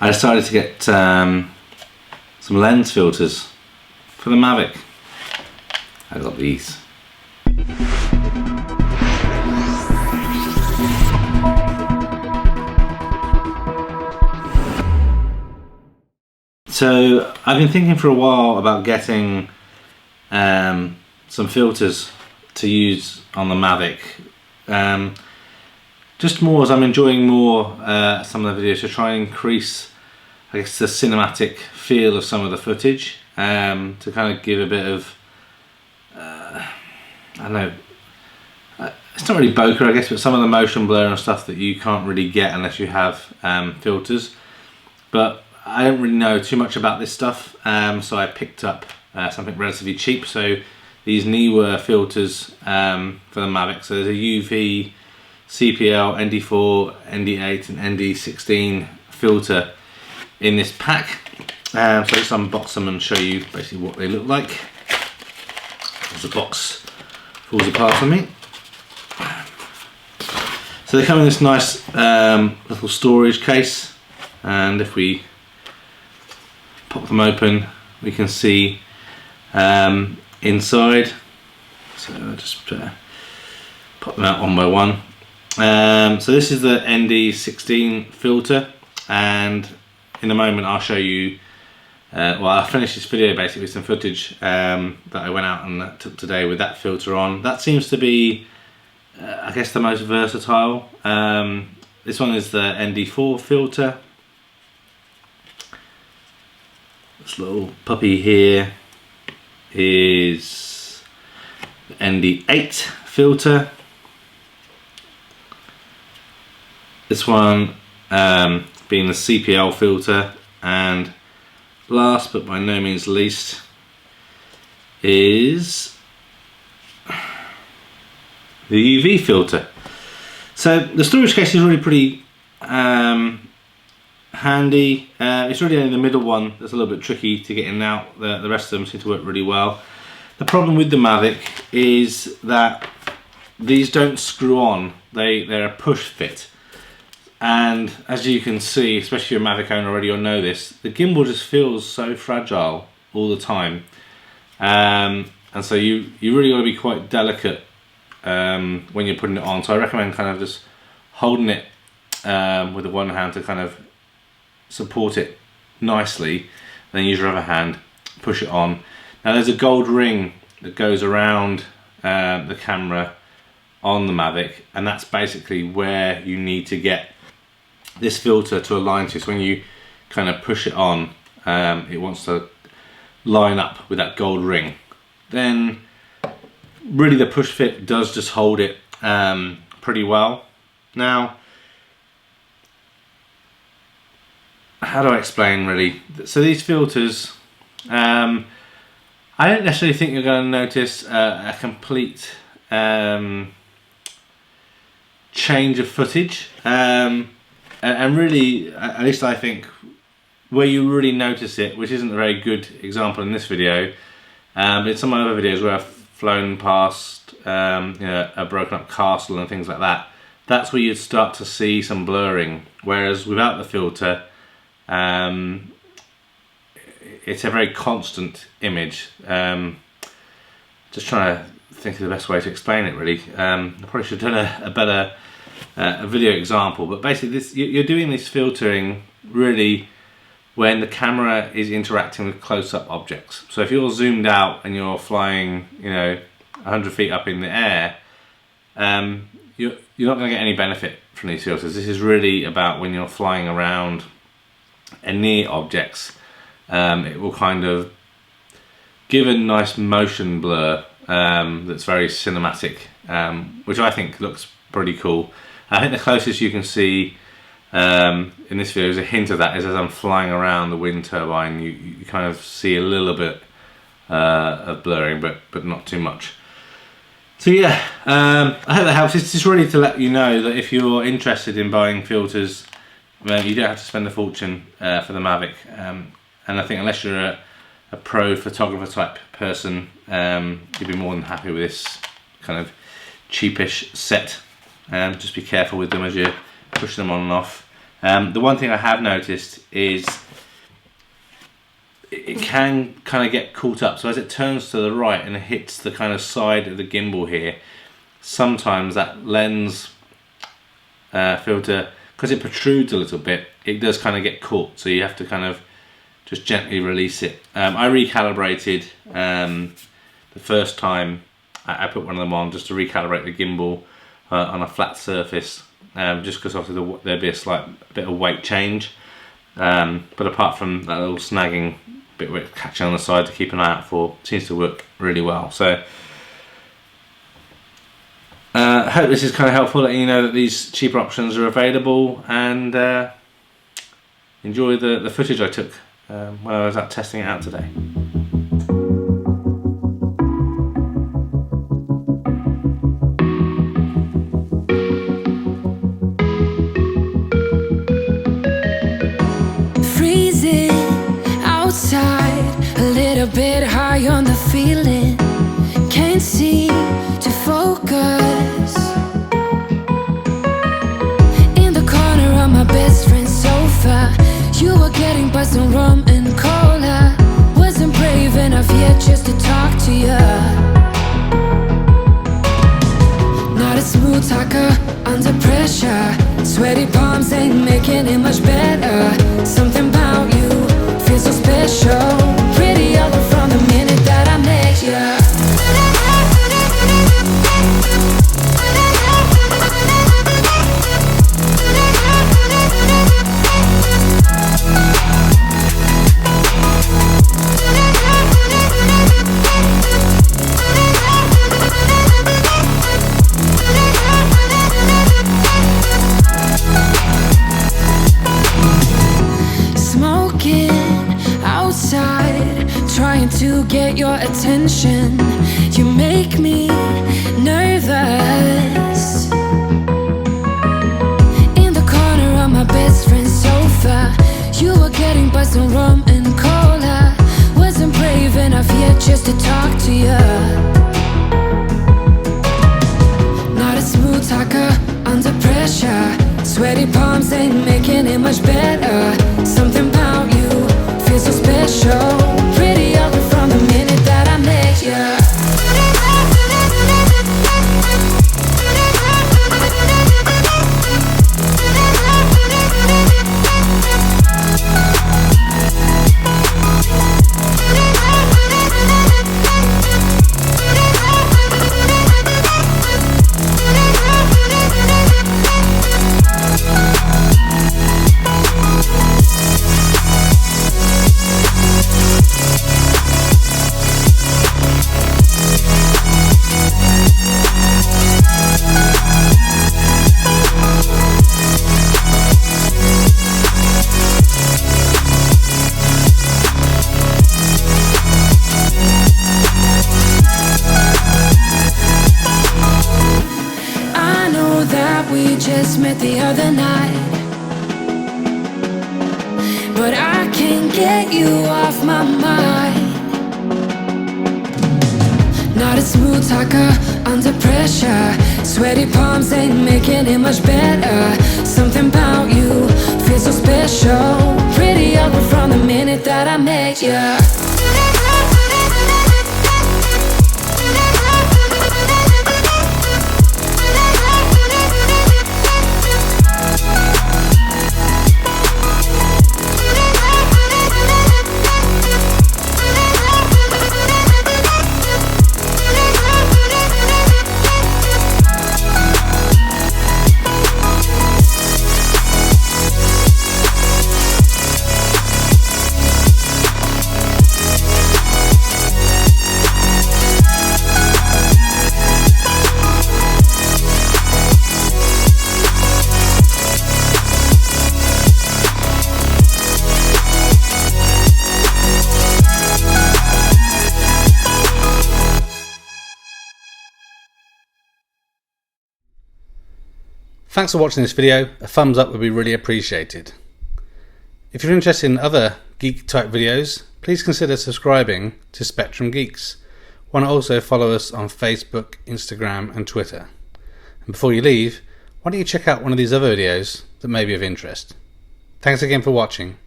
I decided to get some lens filters for the Mavic. I got these. So I've been thinking for a while about getting some filters to use on the Mavic. Just more as I'm enjoying more some of the videos to try and increase, I guess, the cinematic feel of some of the footage, to kind of give a bit of, I don't know, it's not really bokeh, I guess, but some of the motion blur and stuff that you can't really get unless you have filters. But I don't really know too much about this stuff, so I picked up something relatively cheap. So these Neewer filters for the Mavic. So there's a UV, CPL, ND4, ND8 and ND16 filter in this pack. So I'll just unbox them and show you basically what they look like as the box falls apart on me. So they come in this nice little storage case, and if we pop them open we can see inside. So I'll just pop them out one by one. So this is the ND16 filter, and in a moment I'll show you, well, I'll finish this video basically with some footage that I went out and took today with that filter on. That seems to be I guess the most versatile. This one is the ND4 filter. This little puppy here is the ND8 filter. This one being the CPL filter, and last but by no means least is the UV filter. So the storage case is really pretty handy. It's really only the middle one that's a little bit tricky to get in and out. The rest of them seem to work really well. The problem with the Mavic is that these don't screw on. They're a push fit. And as you can see, especially if you're a Mavic owner already, you'll know this, the gimbal just feels so fragile all the time. And so you really got to be quite delicate when you're putting it on. So I recommend kind of just holding it with the one hand to kind of support it nicely, then use your other hand, push it on. Now there's a gold ring that goes around the camera on the Mavic, and that's basically where you need to get this filter to align to. So when you kind of push it on, it wants to line up with that gold ring. Then really the push fit does just hold it pretty well. Now, how do I explain really? So these filters, I don't necessarily think you're going to notice a complete change of footage, and really, at least I think, where you really notice it, which isn't a very good example in this video, but in some other videos where I've flown past you know, a broken up castle and things like that, that's where you'd start to see some blurring, whereas without the filter, it's a very constant image. Just trying to think of the best way to explain it really. I probably should have done a better video example, but basically this, you're doing this filtering really when the camera is interacting with close-up objects. So if you're zoomed out and you're flying, you know, 100 feet up in the air, you're not going to get any benefit from these filters. This is really about when you're flying around and near objects. It will kind of give a nice motion blur that's very cinematic, which I think looks pretty cool. I think the closest you can see in this video is a hint of that is as I'm flying around the wind turbine, you kind of see a little bit of blurring, but not too much. So yeah, I hope that helps. It's just really to let you know that if you're interested in buying filters, you don't have to spend a fortune for the Mavic. And I think unless you're a pro photographer type person, you'd be more than happy with this kind of cheapish set. Just be careful with them as you push them on and off. The one thing I have noticed is it can kind of get caught up. So as it turns to the right and it hits the kind of side of the gimbal here, sometimes that lens filter, because it protrudes a little bit, it does kind of get caught. So you have to kind of just gently release it. I recalibrated the first time I put one of them on, just to recalibrate the gimbal on a flat surface, just because obviously there'd be a slight bit of weight change. But apart from that little snagging bit where it's catching on the side to keep an eye out for, it seems to work really well. So I hope this is kind of helpful, letting you know that these cheaper options are available, and enjoy the footage I took when I was out testing it out today. Freezing outside, a little bit high on the feeling, can't seem to focus. In the corner of my best friend's sofa, you were getting buzzed on rum and cola. Wasn't brave enough yet just to talk to you. Not a smooth talker under pressure. Sweaty palms ain't making it much better. Something about you feels so special. Pretty other from the minute that I met you. Trying to get your attention, you make me nervous. In the corner of my best friend's sofa, you were getting buzzed on rum and cola. Wasn't brave enough yet just to talk to you. Not a smooth talker under pressure. Sweaty palms ain't making it much better. Something about you feels so special. Pretty other from the minute that I met you. We just met the other night, but I can't get you off my mind. Not a smooth talker under pressure. Sweaty palms ain't making it much better. Something about you feels so special. Pretty other from the minute that I met you. Thanks for watching this video. A thumbs up would be really appreciated. If you're interested in other geek type videos, please consider subscribing to Spectrum Geeks. Why not also follow us on Facebook, Instagram and Twitter. And before you leave, why don't you check out one of these other videos that may be of interest. Thanks again for watching.